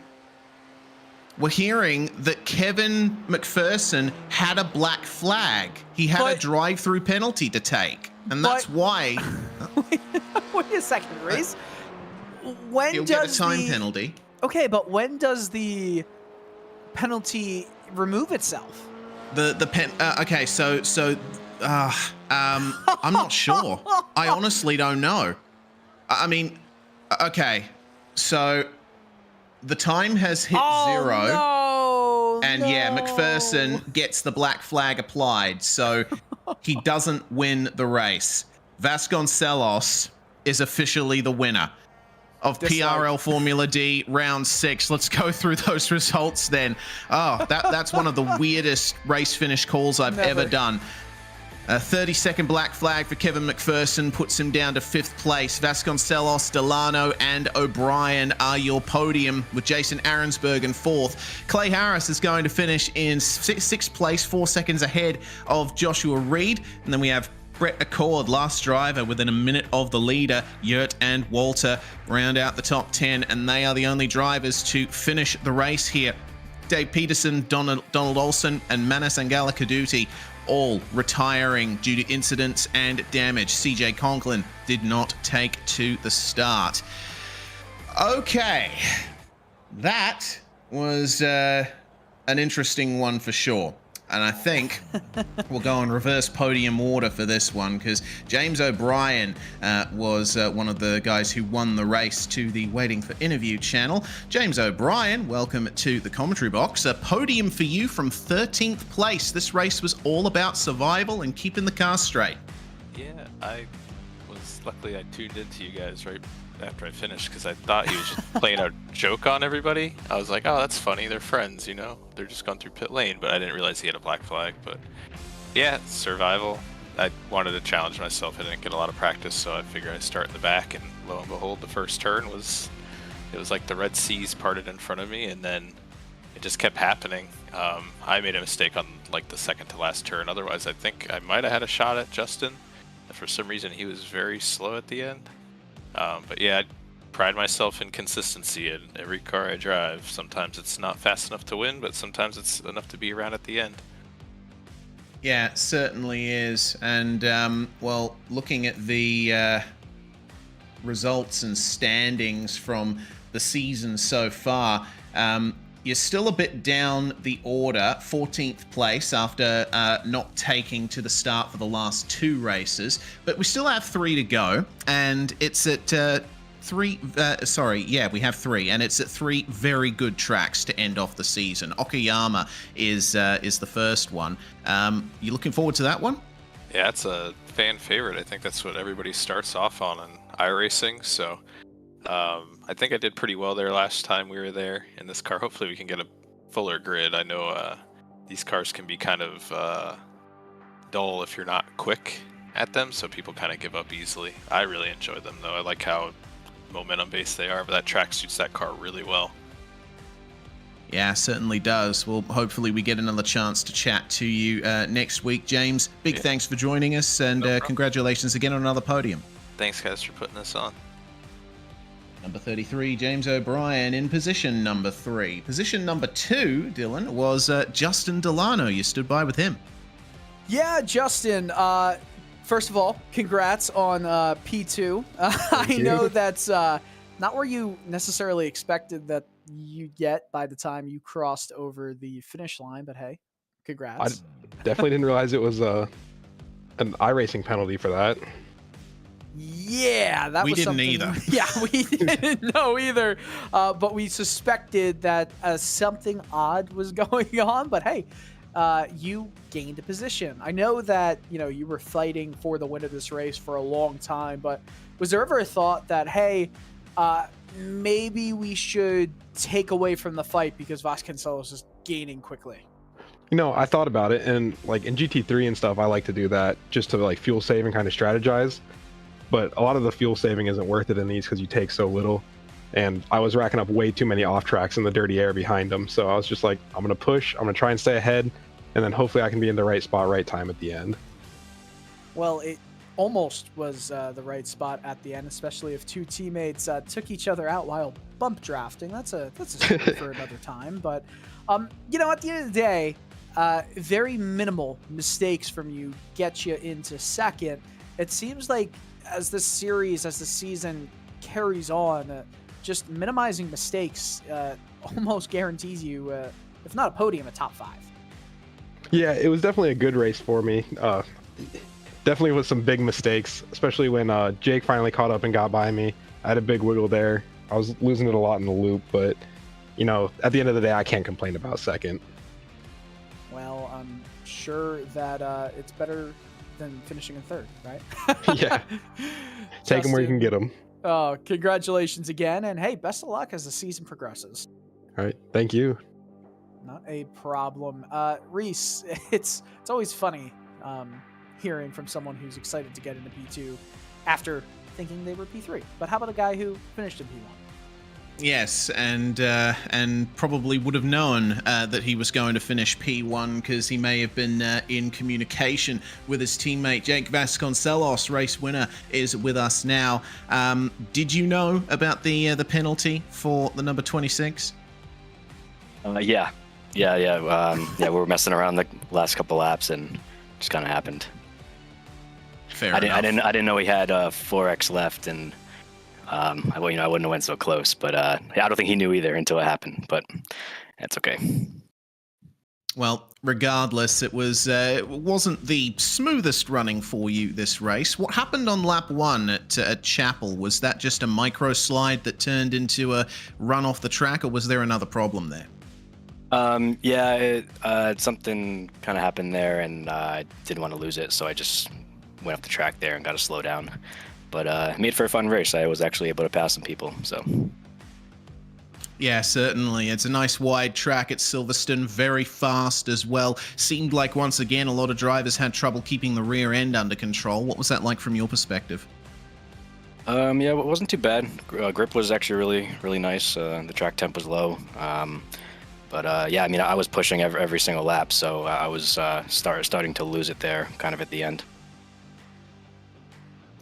we're hearing that Kevin McPherson had a black flag. He had a drive-through penalty to take, and that's why. Wait a second, Race. When He'll does get a time penalty? Okay, but when does the penalty remove itself? Okay, so I'm not sure. I honestly don't know. I mean, okay, so the time has hit 0, and McPherson gets the black flag applied, so he doesn't win the race. Vasconcelos is officially the winner of PRL Formula D round 6. Let's go through those results then. Oh, that's one of the weirdest race finish calls I've ever done. A 30-second black flag for Kevin McPherson puts him down to 5th place. Vasconcelos, Delano, and O'Brien are your podium, with Jason Arensberg in 4th. Clay Harris is going to finish in 6th place, 4 seconds ahead of Joshua Reed. And then we have Brett Accord, last driver, within a minute of the leader. Yurt and Walter round out the top 10, and they are the only drivers to finish the race here. Dave Peterson, Donald Olsen, and Manas Angala Kaduti all retiring due to incidents and damage. CJ Conklin did not take to the start. Okay, that was an interesting one for sure. And I think we'll go in reverse podium order for this one, because James O'Brien was one of the guys who won the race to the Waiting for Interview channel. James O'Brien, welcome to the commentary box. A podium for you from 13th place. This race was all about survival and keeping the car straight. Yeah, luckily I tuned into you guys right after I finished, because I thought he was just playing a joke on everybody. I was like, oh, that's funny, they're friends, you know, they're just going through pit lane. But I didn't realize he had a black flag. But yeah, survival. I wanted to challenge myself. I didn't get a lot of practice, so I figured I'd start in the back, and lo and behold, the first turn was like the Red Seas parted in front of me, and then it just kept happening. I made a mistake on like the second to last turn. Otherwise, I think I might have had a shot at Justin. For some reason, he was very slow at the end. But yeah, I pride myself in consistency in every car I drive. Sometimes it's not fast enough to win, but sometimes it's enough to be around at the end. Yeah, it certainly is. And, well, looking at the results and standings from the season so far, you're still a bit down the order, 14th place after not taking to the start for the last 2 races. But we still have 3 to go, and it's at we have 3, and it's at 3 very good tracks to end off the season. Okayama is the first one. You looking forward to that one? Yeah, it's a fan favorite. I think that's what everybody starts off on in iRacing, so I think I did pretty well there last time we were there in this car. Hopefully we can get a fuller grid. I know these cars can be kind of dull if you're not quick at them, so people kind of give up easily. I really enjoy them, though. I like how momentum-based they are, but that track suits that car really well. Yeah, certainly does. Well, hopefully we get another chance to chat to you next week, James. Big thanks for joining us, and congratulations again on another podium. Thanks, guys, for putting this on. Number 33, James O'Brien in position number 3. Position number 2, Dylan, was Justin Delano. You stood by with him. Yeah, Justin, first of all, congrats on P2. I know that's not where you necessarily expected that you'd get by the time you crossed over the finish line, but hey, congrats. I definitely didn't realize it was an iRacing penalty for that. Yeah, that was something. We didn't either. Yeah, we didn't know either. But we suspected that something odd was going on. But hey, you gained a position. I know that you were fighting for the win of this race for a long time. But was there ever a thought that hey, maybe we should take away from the fight because Vasconcelos is gaining quickly? I thought about it, and like in GT3 and stuff, I like to do that just to like fuel save and kind of strategize. But a lot of the fuel saving isn't worth it in these because you take so little. And I was racking up way too many off tracks in the dirty air behind them. So I was just like, I'm going to push, I'm going to try and stay ahead, and then hopefully I can be in the right spot, right time at the end. Well, it almost was the right spot at the end, especially if two teammates took each other out while bump drafting. That's a story for another time. But you know, at the end of the day, very minimal mistakes from you get you into second. It seems like as the season carries on, just minimizing mistakes almost guarantees you, if not a podium, a top 5. Yeah, it was definitely a good race for me. Definitely with some big mistakes, especially when Jake finally caught up and got by me. I had a big wiggle there. I was losing it a lot in the loop, but you know, at the end of the day, I can't complain about second. Well, I'm sure that it's better than finishing in third, right? Yeah. Take them where you can get them. Oh, congratulations again. And hey, best of luck as the season progresses. All right. Thank you. Not a problem. Reese, it's always funny hearing from someone who's excited to get into P2 after thinking they were P3. But how about a guy who finished in P1? Yes, and probably would have known that he was going to finish P1 because he may have been in communication with his teammate. Jake Vasconcelos, race winner, is with us now. Did you know about the penalty for the number 26? Yeah. We were messing around the last couple laps and just kind of happened. Fair enough. I didn't know he had 4x left, and I wouldn't have went so close. But I don't think he knew either until it happened. But that's okay. Well, regardless, it wasn't the smoothest running for you this race. What happened on lap 1 at Chapel? Was that just a micro slide that turned into a run off the track, or was there another problem there? Something kind of happened there, and I didn't want to lose it, so I just went off the track there and got to slow down. But it made for a fun race. I was actually able to pass some people, so. Yeah, certainly. It's a nice wide track at Silverstone, very fast as well. Seemed like, once again, a lot of drivers had trouble keeping the rear end under control. What was that like from your perspective? Yeah, it wasn't too bad. Grip was actually really, really nice. The track temp was low. But yeah, I mean, I was pushing every single lap, so I was starting to lose it there, kind of at the end.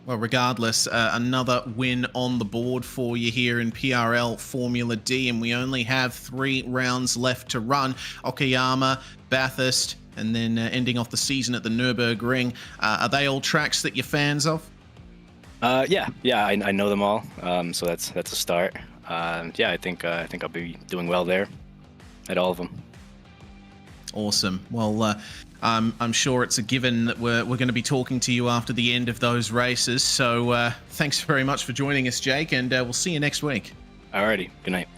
Well, regardless, another win on the board for you here in PRL Formula D, and we only have 3 rounds left to run. Okayama, Bathurst, and then ending off the season at the Nürburgring. Are they all tracks that you're fans of? Yeah, I know them all, so that's a start. Yeah, I think I'll be doing well there at all of them. Awesome. Well, I'm sure it's a given that we're going to be talking to you after the end of those races. So thanks very much for joining us, Jake, and we'll see you next week. Alrighty. Good night.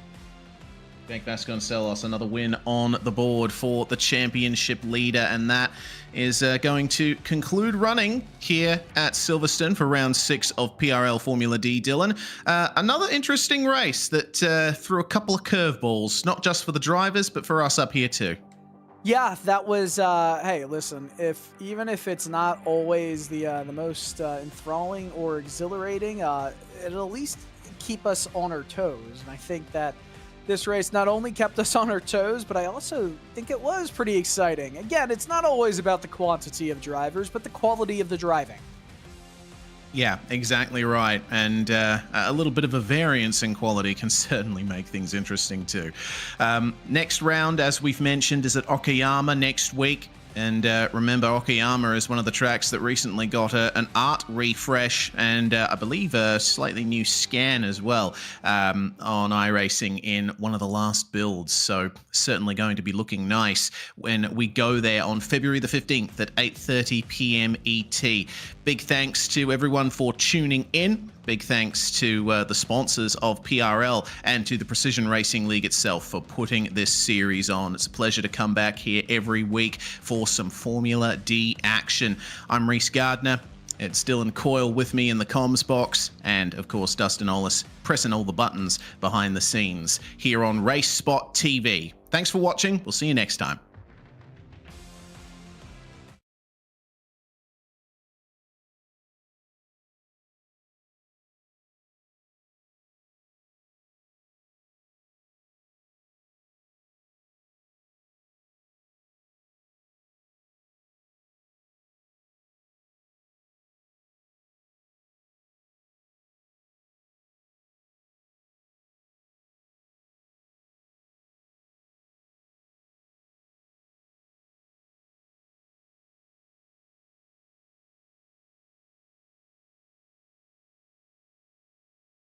Jake Vasconcelos, another win on the board for the championship leader, and that is going to conclude running here at Silverstone for round 6 of PRL Formula D, Dylan. Another interesting race that threw a couple of curveballs, not just for the drivers, but for us up here too. Yeah, that was, hey, listen, even if it's not always the most enthralling or exhilarating, it'll at least keep us on our toes. And I think that this race not only kept us on our toes, but I also think it was pretty exciting. Again, it's not always about the quantity of drivers, but the quality of the driving. Yeah, exactly right. And a little bit of a variance in quality can certainly make things interesting too. Next round, as we've mentioned, is at Okayama next week. And remember, Okayama is one of the tracks that recently got an art refresh and I believe a slightly new scan as well on iRacing in one of the last builds. So certainly going to be looking nice when we go there on February the 15th at 8:30 p.m. ET. Big thanks to everyone for tuning in. Big thanks to the sponsors of PRL and to the Precision Racing League itself for putting this series on. It's a pleasure to come back here every week for some Formula D action. I'm Reese Gardner. It's Dylan Coyle with me in the comms box, and of course Dustin Ollis pressing all the buttons behind the scenes here on RaceSpotTV. Thanks for watching. We'll see you next time.